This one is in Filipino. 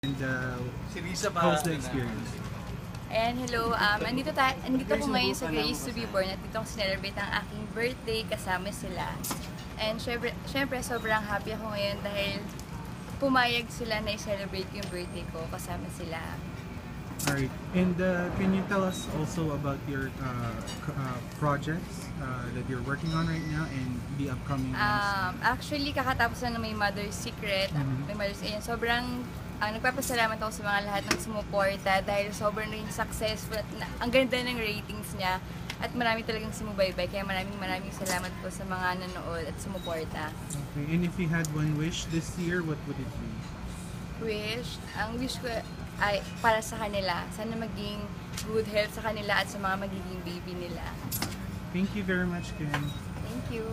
And Si Lisa how's the experience? And hello, andito ko ngayon sa Grace to be Born at dito ko celebrate ang aking birthday kasama sila. And syempre sobrang happy ako ngayon dahil pumayag sila na i-celebrate yung birthday ko kasama sila. Alright, and can you tell us also about your projects that you're working on right now and the upcoming ones? Actually, kakatapos na may Mother's Secret, may Mother's Ayan. Sobrang nagpapasalamat ako sa mga lahat ng sumuporta dahil sobrang rin successful at ang ganda ng ratings niya at marami talagang sumubaybay. Kaya maraming salamat po sa mga nanood at sumuporta. Okay, and if you had one wish this year, what would it be? Ang wish ko ay para sa kanila. Sana maging good health sa kanila at sa mga magiging baby nila. Thank you very much, Kim. Thank you.